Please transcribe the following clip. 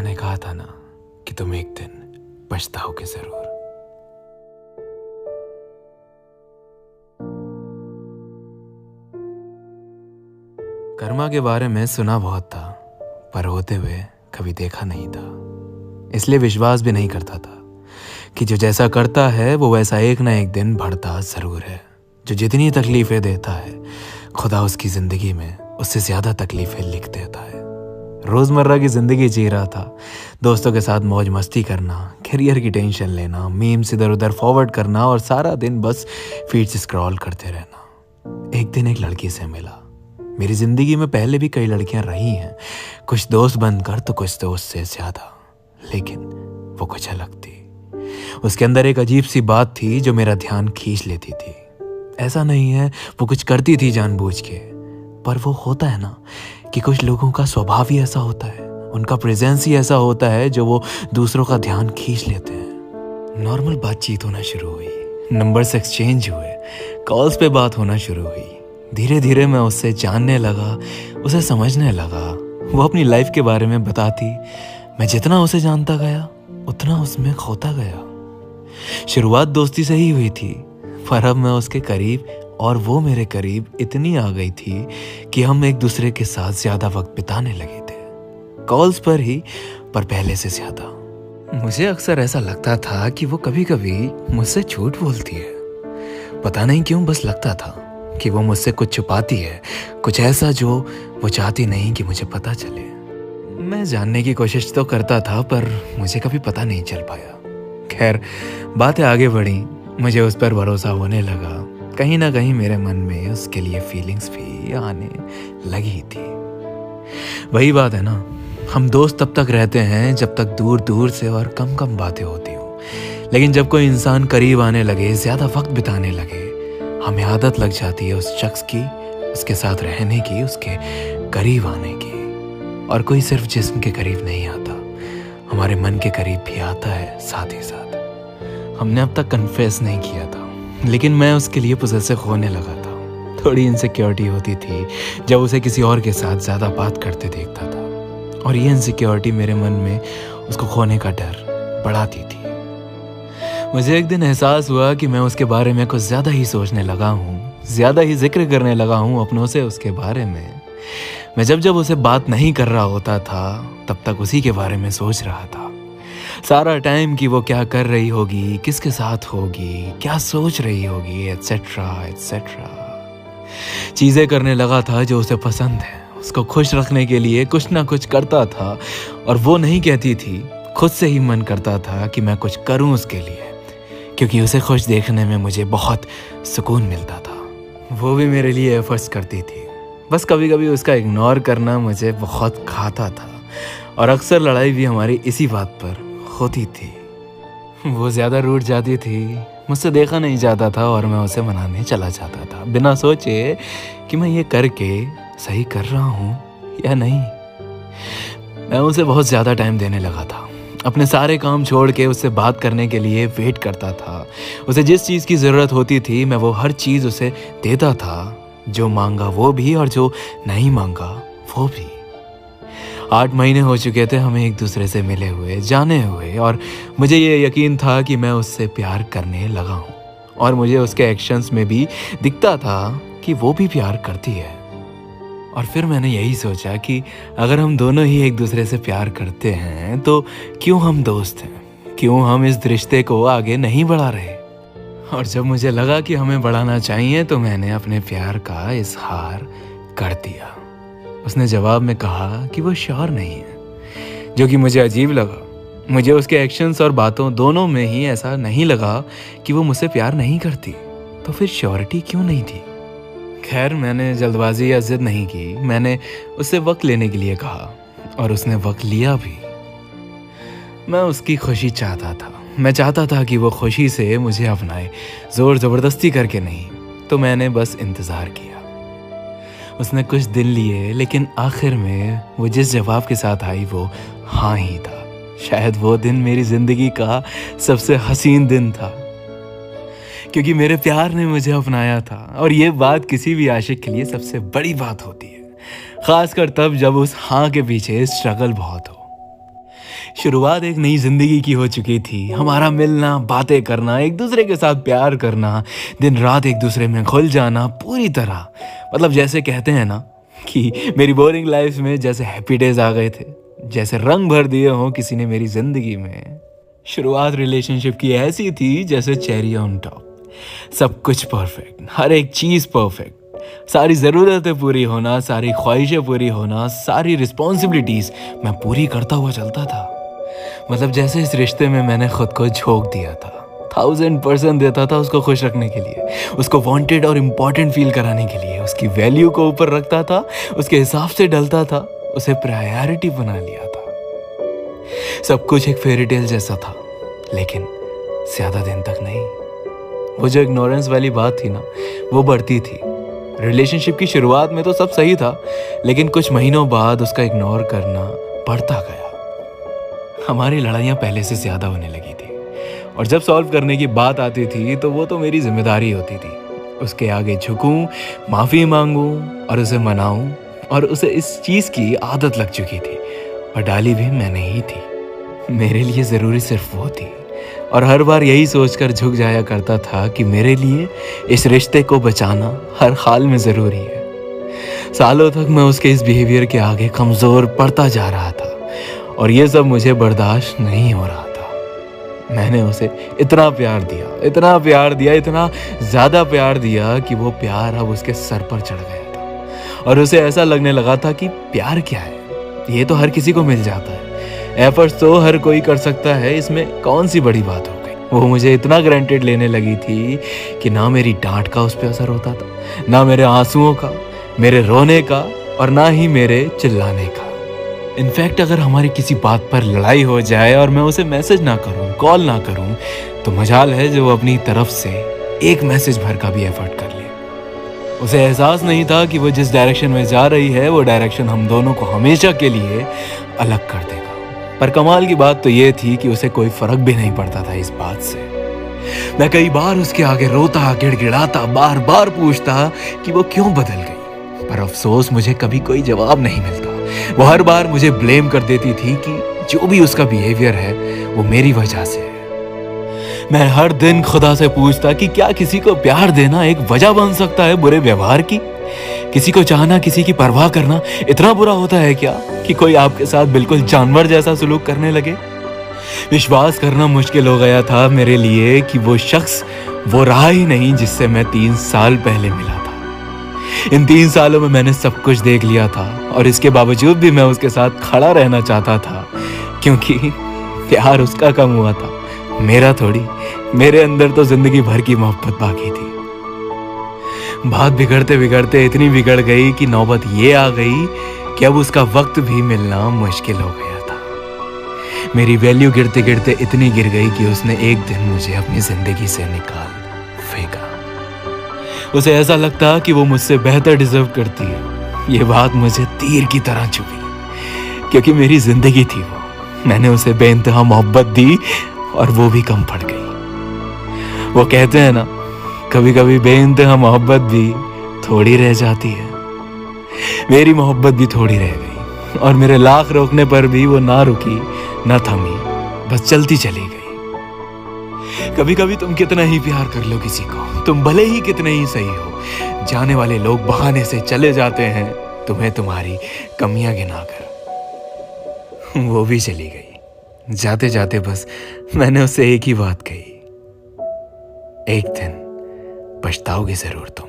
मैंने कहा था ना कि तुम एक दिन पछताओगे जरूर। कर्मा के बारे में सुना बहुत था, पर होते हुए कभी देखा नहीं था, इसलिए विश्वास भी नहीं करता था कि जो जैसा करता है वो वैसा एक ना एक दिन बढ़ता जरूर है। जो जितनी तकलीफें देता है खुदा उसकी जिंदगी में उससे ज्यादा तकलीफें लिख देता है। रोजमर्रा की जिंदगी जी रहा था, दोस्तों के साथ मौज मस्ती करना, करियर की टेंशन लेना, मीम्स इधर उधर फॉरवर्ड करना और सारा दिन बस फीड से स्क्रॉल करते रहना। एक दिन एक लड़की से मिला। मेरी जिंदगी में पहले भी कई लड़कियां रही हैं, कुछ दोस्त बनकर तो कुछ दोस्त से ज्यादा, लेकिन वो कुछ अलग थी। उसके अंदर एक अजीब सी बात थी जो मेरा ध्यान खींच लेती थी। ऐसा नहीं है वो कुछ करती थी जानबूझ के, पर वो होता है ना कि कुछ लोगों का स्वभाव ही ऐसा होता है, उनका प्रेजेंस ही ऐसा होता है जो वो दूसरों का ध्यान खींच लेते हैं। नॉर्मल बातचीत होना शुरू हुई, नंबर्स एक्सचेंज हुए, कॉल्स पे बात होना शुरू हुई। धीरे धीरे मैं उससे जानने लगा, उसे समझने लगा। वो अपनी लाइफ के बारे में बताती, मैं जितना उसे जानता गया उतना उसमें खोता गया। शुरुआत दोस्ती से ही हुई थी, पर अब मैं उसके करीब और वो मेरे करीब इतनी आ गई थी कि हम एक दूसरे के साथ ज्यादा वक्त बिताने लगे थे, कॉल्स पर ही, पर पहले से ज्यादा। मुझे अक्सर ऐसा लगता था कि वो कभी कभी मुझसे झूठ बोलती है। पता नहीं क्यों, बस लगता था कि वो मुझसे कुछ छुपाती है, कुछ ऐसा जो वो चाहती नहीं कि मुझे पता चले। मैं जानने की कोशिश तो करता था, पर मुझे कभी पता नहीं चल पाया। खैर, बातें आगे बढ़ी, मुझे उस पर भरोसा होने लगा। कहीं ना कहीं मेरे मन में उसके लिए फीलिंग्स भी आने लगी थी। वही बात है ना, हम दोस्त तब तक रहते हैं जब तक दूर दूर से और कम कम बातें होती हो, लेकिन जब कोई इंसान करीब आने लगे, ज्यादा वक्त बिताने लगे, हमें आदत लग जाती है उस शख्स की, उसके साथ रहने की, उसके करीब आने की। और कोई सिर्फ जिस्म के करीब नहीं आता, हमारे मन के करीब भी आता है साथ ही साथ। हमने अब तक कन्फेस नहीं किया था, लेकिन मैं उसके लिए पोसेसिव होने लगा था। थोड़ी इनसिक्योरिटी होती थी जब उसे किसी और के साथ ज़्यादा बात करते देखता था, और ये इनसिक्योरिटी मेरे मन में उसको खोने का डर बढ़ाती थी। मुझे एक दिन एहसास हुआ कि मैं उसके बारे में कुछ ज़्यादा ही सोचने लगा हूँ, ज़्यादा ही जिक्र करने लगा हूँ अपनों से उसके बारे में। मैं जब जब उसे बात नहीं कर रहा होता था तब तक उसी के बारे में सोच रहा था। सारा टाइम कि वो क्या कर रही होगी, किसके साथ होगी, क्या सोच रही होगी, एटसेट्रा एटसेट्रा। चीजें करने लगा था जो उसे पसंद है, उसको खुश रखने के लिए कुछ ना कुछ करता था, और वो नहीं कहती थी, खुद से ही मन करता था कि मैं कुछ करूं उसके लिए, क्योंकि उसे खुश देखने में मुझे बहुत सुकून मिलता था। वो भी मेरे लिए एफर्ट्स करती थी, बस कभी कभी उसका इग्नोर करना मुझे बहुत खाता था, और अक्सर लड़ाई भी हमारी इसी बात पर होती थी। वो ज़्यादा रूठ जाती थी, मुझसे देखा नहीं जाता था, और मैं उसे मनाने चला जाता था बिना सोचे कि मैं ये करके सही कर रहा हूँ या नहीं। मैं उसे बहुत ज़्यादा टाइम देने लगा था, अपने सारे काम छोड़ के उससे बात करने के लिए वेट करता था। उसे जिस चीज़ की ज़रूरत होती थी मैं वो हर चीज़ उसे देता था, जो मांगा वो भी और जो नहीं मांगा वो भी। 8 महीने हो चुके थे हमें एक दूसरे से मिले हुए, जाने हुए, और मुझे ये यकीन था कि मैं उससे प्यार करने लगा हूँ, और मुझे उसके एक्शंस में भी दिखता था कि वो भी प्यार करती है। और फिर मैंने यही सोचा कि अगर हम दोनों ही एक दूसरे से प्यार करते हैं तो क्यों हम दोस्त हैं, क्यों हम इस रिश्ते को आगे नहीं बढ़ा रहे। और जब मुझे लगा कि हमें बढ़ाना चाहिए तो मैंने अपने प्यार का इजहार कर दिया। उसने जवाब में कहा कि वो श्योर नहीं है, जो कि मुझे अजीब लगा। मुझे उसके एक्शंस और बातों दोनों में ही ऐसा नहीं लगा कि वो मुझसे प्यार नहीं करती, तो फिर श्योरिटी क्यों नहीं थी। खैर, मैंने जल्दबाजी या जिद नहीं की, मैंने उससे वक्त लेने के लिए कहा, और उसने वक्त लिया भी। मैं उसकी खुशी चाहता था, मैं चाहता था कि वो खुशी से मुझे अपनाए, जोर ज़बरदस्ती करके नहीं। तो मैंने बस इंतज़ार किया। उसने कुछ दिन लिए, लेकिन आखिर में वो जिस जवाब के साथ आई वो हाँ ही था। शायद वो दिन मेरी ज़िंदगी का सबसे हसीन दिन था, क्योंकि मेरे प्यार ने मुझे अपनाया था, और ये बात किसी भी आशिक के लिए सबसे बड़ी बात होती है, ख़ासकर तब जब उस हाँ के पीछे स्ट्रगल बहुत हो। शुरुआत एक नई जिंदगी की हो चुकी थी। हमारा मिलना, बातें करना, एक दूसरे के साथ प्यार करना, दिन रात एक दूसरे में घुल जाना पूरी तरह। मतलब जैसे कहते हैं ना कि मेरी बोरिंग लाइफ में जैसे हैप्पी डेज आ गए थे, जैसे रंग भर दिए हों किसी ने मेरी जिंदगी में। शुरुआत रिलेशनशिप की ऐसी थी जैसे चेरी ऑन टॉप। सब कुछ परफेक्ट, हर एक चीज परफेक्ट, सारी ज़रूरतें पूरी होना, सारी ख्वाहिशें पूरी होना, सारी रिस्पॉन्सिबिलिटीज मैं पूरी करता हुआ चलता था। मतलब जैसे इस रिश्ते में मैंने खुद को झोंक दिया था, 1000% देता था उसको खुश रखने के लिए, उसको वांटेड और इम्पोर्टेंट फील कराने के लिए, उसकी वैल्यू को ऊपर रखता था, उसके हिसाब से डलता था, उसे प्रायोरिटी बना लिया था। सब कुछ एक फेरी टेल जैसा था, लेकिन ज्यादा दिन तक नहीं। वो जो इग्नोरेंस वाली बात थी ना, वो बढ़ती थी। रिलेशनशिप की शुरुआत में तो सब सही था, लेकिन कुछ महीनों बाद उसका इग्नोर करना बढ़ता गया। हमारी लड़ाइयाँ पहले से ज़्यादा होने लगी थी, और जब सॉल्व करने की बात आती थी तो वो तो मेरी जिम्मेदारी होती थी। उसके आगे झुकूं, माफ़ी मांगूं और उसे मनाऊं, और उसे इस चीज़ की आदत लग चुकी थी, और डाली भी मैंने ही थी। मेरे लिए ज़रूरी सिर्फ वो थी, और हर बार यही सोचकर झुक जाया करता था कि मेरे लिए इस रिश्ते को बचाना हर हाल में ज़रूरी है। सालों तक मैं उसके इस बिहेवियर के आगे कमज़ोर पड़ता जा रहा था, और ये सब मुझे बर्दाश्त नहीं हो रहा था। मैंने उसे इतना प्यार दिया, इतना प्यार दिया, इतना ज़्यादा प्यार दिया कि वो प्यार अब उसके सर पर चढ़ गया था, और उसे ऐसा लगने लगा था कि प्यार क्या है, ये तो हर किसी को मिल जाता है, एफर्ट्स तो हर कोई कर सकता है, इसमें कौन सी बड़ी बात हो गई। वो मुझे इतना ग्रांटेड लेने लगी थी कि ना मेरी डांट का उस पर असर होता था, ना मेरे आंसुओं का, मेरे रोने का, और ना ही मेरे चिल्लाने का। इनफैक्ट अगर हमारी किसी बात पर लड़ाई हो जाए और मैं उसे मैसेज ना करूं, कॉल ना करूं, तो मजाल है जो वो अपनी तरफ से एक मैसेज भर का भी एफर्ट कर ले। उसे एहसास नहीं था कि वो जिस डायरेक्शन में जा रही है, वो डायरेक्शन हम दोनों को हमेशा के लिए अलग कर देगा। पर कमाल की बात तो ये थी कि उसे कोई फर्क भी नहीं पड़ता था इस बात से। मैं कई बार उसके आगे रोता, गिड़गिड़ाता, बार बार पूछता कि वो क्यों बदल गई, पर अफसोस मुझे कभी कोई जवाब नहीं मिलता। वो हर बार मुझे ब्लेम कर देती थी कि जो भी उसका बिहेवियर है वो मेरी वजह से है। मैं हर दिन खुदा से पूछता कि क्या किसी को प्यार देना एक वजह बन सकता है बुरे व्यवहार की? किसी को चाहना, किसी की परवाह करना इतना बुरा होता है क्या कि कोई आपके साथ बिल्कुल जानवर जैसा सलूक करने लगे? विश्वास करना मुश्किल हो गया था मेरे लिए कि वो शख्स वो रहा ही नहीं जिससे मैं 3 साल पहले मिला था। इन 3 सालों में मैंने सब कुछ देख लिया था, और इसके बावजूद भी मैं उसके साथ खड़ा रहना चाहता था, क्योंकि प्यार उसका कम हुआ था, मेरा थोड़ी। मेरे अंदर तो जिंदगी भर की मोहब्बत बाकी थी। बात बिगड़ते बिगड़ते इतनी बिगड़ गई कि नौबत ये आ गई कि अब उसका वक्त भी मिलना मुश्किल हो गया था। मेरी वैल्यू गिरते गिरते इतनी गिर गई कि उसने एक दिन मुझे अपनी जिंदगी से निकाल फेंका। उसे ऐसा लगता कि वो मुझसे बेहतर डिजर्व करती है। ये बात मुझे तीर की तरह चुभी, क्योंकि मेरी जिंदगी थी वो। मैंने उसे बेइंतहा मोहब्बत दी, और वो भी कम पड़ गई। वो कहते हैं ना, कभी कभी बेइंतहा मोहब्बत भी थोड़ी रह जाती है। मेरी मोहब्बत भी थोड़ी रह गई, और मेरे लाख रोकने पर भी वो ना रुकी, ना थमी, बस चलती चली गई। कभी कभी तुम कितना ही प्यार कर लो किसी को, तुम भले ही कितने ही सही हो, जाने वाले लोग बहाने से चले जाते हैं तुम्हें तुम्हारी कमियां गिनाकर। वो भी चली गई। जाते जाते बस मैंने उससे एक ही बात कही, एक दिन पछताओगे जरूर तुम।